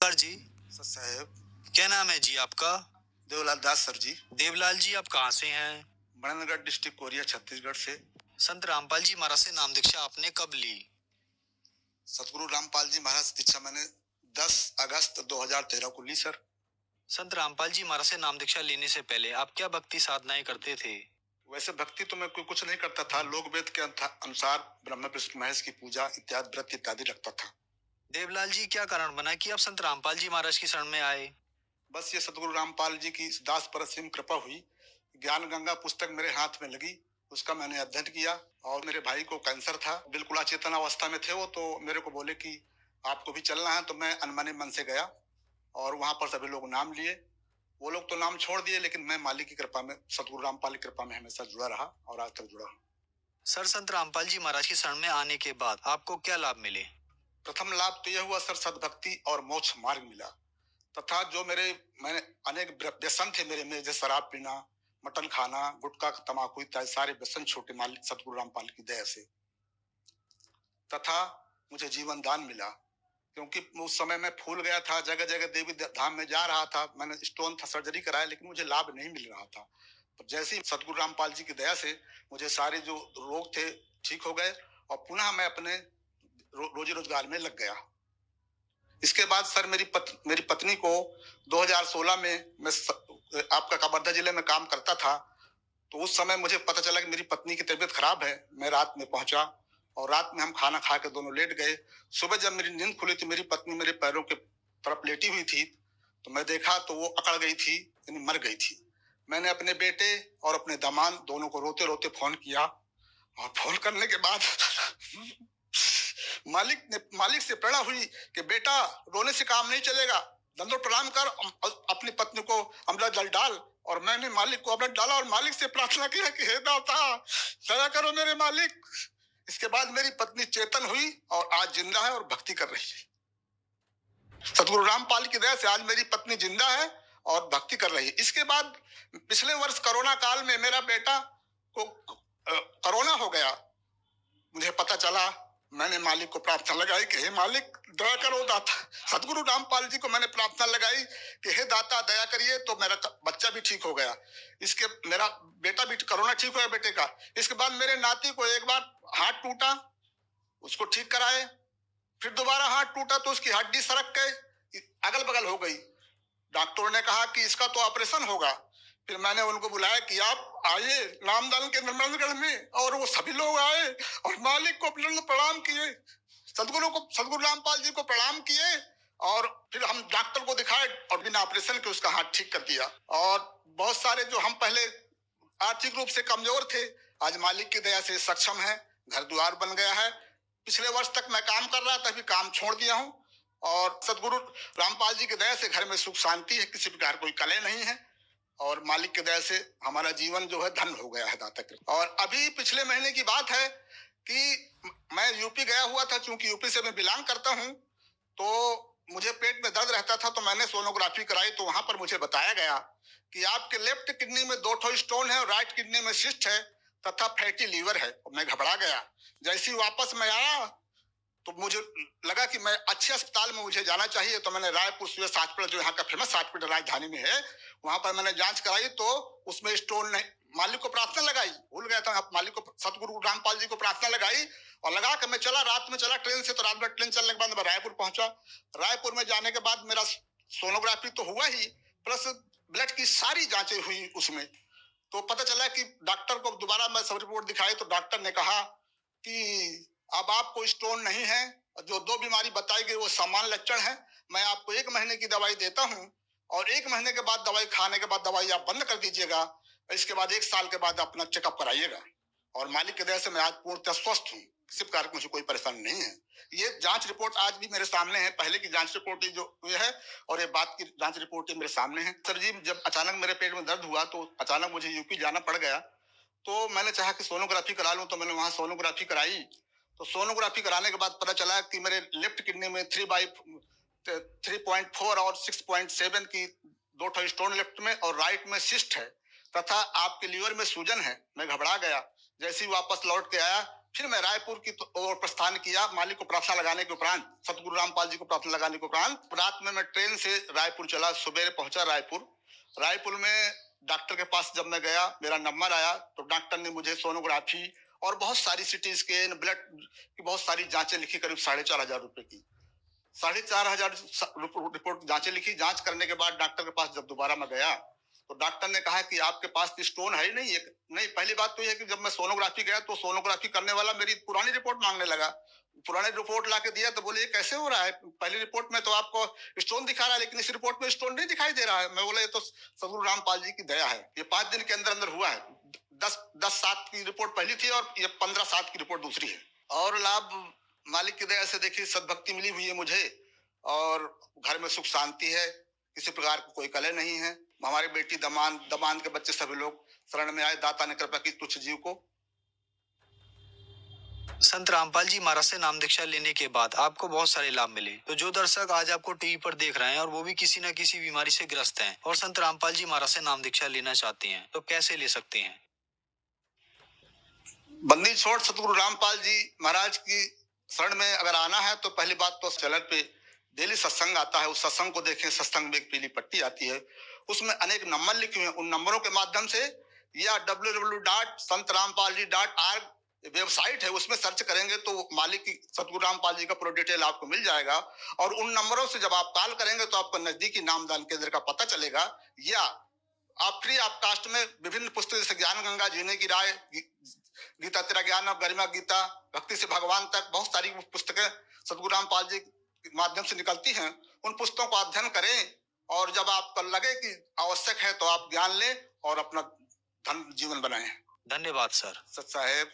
Sir जी। Sir साहब। क्या नाम है जी आपका? देवलाल दास सर जी। देवलाल जी, आप कहाँ से हैं? बड़नगर डिस्ट्रिक्ट कोरिया छत्तीसगढ़ से। संत रामपाल जी महाराज से नाम दीक्षा आपने कब ली? सतगुरु रामपाल जी महाराज से दीक्षा मैंने 10 अगस्त 2013 को ली सर। संत रामपाल जी महाराज से नाम दीक्षा लेने से पहले आप क्या भक्ति साधनाएं करते थे? वैसे भक्ति तो मैं कुछ नहीं करता था, लोक वेद के अनुसार ब्रह्मा विष्णु महेश की पूजा इत्यादि व्रत इत्यादि रखता था। देवलाल जी, क्या कारण बना कि आप संत रामपाल जी महाराज की शरण में आए? बस ये सतगुरु रामपाल जी की दास पर असीम कृपा हुई। ज्ञान गंगा पुस्तक मेरे हाथ में लगी, उसका मैंने अध्ययन किया। और मेरे भाई को कैंसर था, बिल्कुल अचेतन अवस्था में थे वो, तो मेरे को बोले कि आपको भी चलना है, तो मैं अनमने मन से गया और वहां पर सभी लोग नाम लिए। वो लोग तो नाम छोड़ दिए, लेकिन मैं मालिक की कृपा में, सतगुरु रामपाल की कृपा में हमेशा जुड़ा रहा और आज तक जुड़ा हूँ। सर, संत रामपाल जी महाराज की शरण में आने के बाद आपको क्या लाभ मिले? प्रथम लाभ तो यह हुआ सर, सद्भक्ति और मोक्ष मार्ग मिला। तथा जो मैंने अनेक व्यसन थे मेरे में, जैसे शराब पीना, मटन खाना, गुटखा, तमाकू इत्यादि सारे व्यसन छोटे मालिक सतगुरु रामपाल की दया से। तथा मुझे जीवन दान मिला, क्योंकि उस समय मैं फूल गया था, जगह जगह देवी धाम में जा रहा था, मैंने स्टोन था, सर्जरी कराया, लेकिन मुझे लाभ नहीं मिल रहा था। तो जैसे ही सतगुरु रामपाल जी की दया से मुझे सारे जो रोग थे ठीक हो गए और पुनः मैं अपने रोजी रोजगार में लग गया। इसके बाद सर मेरी पत्नी को 2016 में मैं आपका कवर्धा जिले में काम करता था, तो उस समय मुझे पता चला कि मेरी पत्नी की तबीयत खराब है। मैं रात में पहुंचा और रात में हम खाना खा के दोनों लेट गए। सुबह जब मेरी नींद खुली तो मेरी पत्नी मेरे पैरों के तरफ लेटी हुई थी, तो मैं देखा तो वो अकड़ गई थी, यानी मर गई थी। मैंने अपने बेटे और अपने दामाद दोनों को रोते रोते फोन किया और फोन करने के बाद मालिक से प्रेरणा हुई कि बेटा, रोने से काम नहीं चलेगा, दंडों प्रणाम कर, अपनी पत्नी को अमृत जल डाल। और मैंने मालिक को अमृत डाला और मालिक से प्रार्थना किया कि हे दाता, दया करो मेरे मालिक। इसके बाद मेरी पत्नी चेतन हुई और आज जिंदा है और भक्ति कर रही है। सतगुरु रामपाल की दया से आज मेरी पत्नी जिंदा है और भक्ति कर रही है। इसके बाद पिछले वर्ष कोरोना काल में मेरा बेटा को कोरोना हो गया। मुझे पता चला, मैंने मालिक को प्रार्थना लगाई कि हे मालिक दया करो दाता। सतगुरु रामपाल जी को मैंने प्रार्थना लगाई कि हे दाता दया करिए, तो मेरा बच्चा भी ठीक हो गया। इसके मेरा बेटा भी कोरोना ठीक हुआ बेटे का। इसके बाद मेरे नाती को एक बार हाथ टूटा, उसको ठीक कराए, फिर दोबारा हाथ टूटा तो उसकी हड्डी सरक गई, अगल बगल हो गई। डॉक्टरों ने कहा कि इसका तो ऑपरेशन होगा। फिर मैंने उनको बुलाया कि आप आइए नामदान के निर्मलगढ़ में, और वो सभी लोग आए और मालिक को प्रणाम किए, सतगुरु रामपाल जी को प्रणाम किए, और फिर हम डॉक्टर को दिखाए और बिना ऑपरेशन के उसका हाथ ठीक कर दिया। और बहुत सारे जो हम पहले आर्थिक रूप से कमजोर थे, आज मालिक की दया से सक्षम है, घर द्वार बन गया है। पिछले वर्ष तक मैं काम कर रहा था, अभी काम छोड़ दिया हूँ और सतगुरु रामपाल जी की दया से घर में सुख शांति है, किसी प्रकार कोई कलह नहीं है और मालिक की दया से हमारा जीवन जो है धन हो गया है दाता के। और अभी पिछले महीने की बात है कि मैं यूपी गया हुआ था, क्योंकि यूपी से मैं बिलोंग करता हूँ, तो मुझे पेट में दर्द रहता था, तो मैंने सोनोग्राफी कराई, तो वहां पर मुझे बताया गया कि आपके लेफ्ट किडनी में 2 स्टोन है और राइट किडनी में सिस्ट है तथा फैटी लीवर है। मैं घबरा गया। जैसे ही वापस मैं आया तो मुझे लगा कि मैं अच्छे अस्पताल में मुझे जाना चाहिए, तो मैंने रायपुर सीएस हॉस्पिटल, जो यहाँ का फेमस हॉस्पिटल राजधानी में है, वहां पर मैंने जांच कराई तो उसमें स्टोन नहीं। मालिक को प्रार्थना लगाई, भूल गया था, मालिक को, सतगुरु रामपाल जी को प्रार्थना लगाई और लगा के मैं चला, रात में चला ट्रेन से, तो रात में ट्रेन चलने के बाद मैं रायपुर पहुंचा। रायपुर में जाने के बाद मेरा सोनोग्राफी तो हुआ ही, प्लस ब्लड की सारी जांचें हुई उसमें। तो पता चला कि डॉक्टर को दोबारा मैं सब रिपोर्ट दिखाई तो डॉक्टर ने कहा कि अब आपको स्टोन नहीं है, जो 2 बीमारी बताई गई वो सामान्य लक्षण है। मैं आपको 1 महीने की दवाई देता हूं और 1 महीने के बाद दवाई खाने के बाद दवाई आप बंद कर दीजिएगा। इसके बाद 1 साल के बाद अपना चेकअप कराइएगा। और मालिक की दया से मैं आज पूर्णतः स्वस्थ हूँ, किसी प्रकार की मुझे कोई परेशानी नहीं है। ये जांच रिपोर्ट आज भी मेरे सामने है, पहले की जांच रिपोर्ट जो ये है और ये बात की जांच रिपोर्ट मेरे सामने है। सर जी, जब अचानक मेरे पेट में दर्द हुआ तो अचानक मुझे यूपी जाना पड़ गया, तो मैंने चाहा कि सोनोग्राफी करा लूं, तो मैंने वहां सोनोग्राफी कराई। तो सोनोग्राफी कराने के बाद पता चला कि मेरे लेफ्ट किडनी में 3.4 और 6.7 की 2 स्टोन लेफ्ट में और राइट में सिस्ट है तथा आपके लीवर में सूजन है। मैं घबरा गया। जैसे ही वापस लौट के आया फिर मैं रायपुर की ओर प्रस्थान किया, मालिक को प्रार्थना लगाने के उपरांत, सतगुरु रामपाल जी को प्रार्थना लगाने के उपरांत रात में मैं ट्रेन से रायपुर चला, सवेरे पहुंचा रायपुर। रायपुर में डॉक्टर के पास जब मैं गया, मेरा नंबर आया तो डॉक्टर ने मुझे सोनोग्राफी और बहुत सारी सिटी स्कैन, ब्लड की बहुत सारी जांचें लिखी, करीब 4,500 रुपए की। 4,500 रिपोर्ट जांचें लिखी। जांच करने के बाद डॉक्टर के पास जब दोबारा मैं गया तो डॉक्टर ने कहा कि आपके पास स्टोन है ही नहीं। नहीं, पहली बात तो यह है कि जब मैं सोनोग्राफी गया तो सोनोग्राफी करने वाला मेरी पुरानी रिपोर्ट मांगने लगा। पुरानी रिपोर्ट ला के दिया तो बोले ये कैसे हो रहा है, पहली रिपोर्ट में तो आपको स्टोन दिखा रहा है लेकिन इस रिपोर्ट में स्टोन नहीं दिखाई दे रहा है। मैं बोला ये तो सदगुरु रामपाल जी की दया है, ये 5 दिन के अंदर अंदर हुआ है। 10/7 की रिपोर्ट पहली थी और ये 15/7 की रिपोर्ट दूसरी है। और लाभ मालिक की दया से देखिए, सद्भक्ति मिली हुई है मुझे और घर में सुख शांति है, किसी प्रकार की कोई कलह नहीं है। हमारी बेटी, दमाद के बच्चे सभी लोग शरण में आए। दाता ने कृपा की तुच्छ जीव को। संत रामपाल जी महाराज से नाम दीक्षा लेने के बाद आपको बहुत सारे लाभ मिले। तो जो दर्शक आज आपको टीवी पर देख रहे हैं और वो भी किसी न किसी बीमारी से ग्रस्त हैं और संत रामपाल जी महाराज से नाम दीक्षा लेना चाहते हैं, तो कैसे ले सकते हैं? बंदी छोड़ सतगुरु रामपाल जी महाराज की शरण में अगर आना है तो पहली बात तो चैनल पे डेली सत्संग आता है, उस सत्संग को देखें। सत्संग में एक पीली पट्टी आती है, उसमें अनेक नंबर लिखे हुए हैं। उन नंबरों के माध्यम से या www.santarampalji.org वेबसाइट है, उसमें सर्च करेंगे तो मालिक की सतगुरु रामपाल जी का पूरा डिटेल आपको मिल जाएगा। और उन नंबरों से जब आप कॉल करेंगे तो आपको नजदीकी नामदान केंद्र का पता चलेगा। या आप फ्री ऑफ कास्ट में विभिन्न पुस्तक जैसे ज्ञान गंगा, जीने की राय, गीता तेरा ज्ञान और गरिमा गीता, भक्ति से भगवान तक, बहुत सारी पुस्तकें सतगुरु रामपाल जी के माध्यम से निकलती हैं। उन पुस्तकों को अध्ययन करें और जब आपको लगे कि आवश्यक है तो आप ज्ञान लें और अपना धन जीवन बनाएं। धन्यवाद सर। सत साहेब।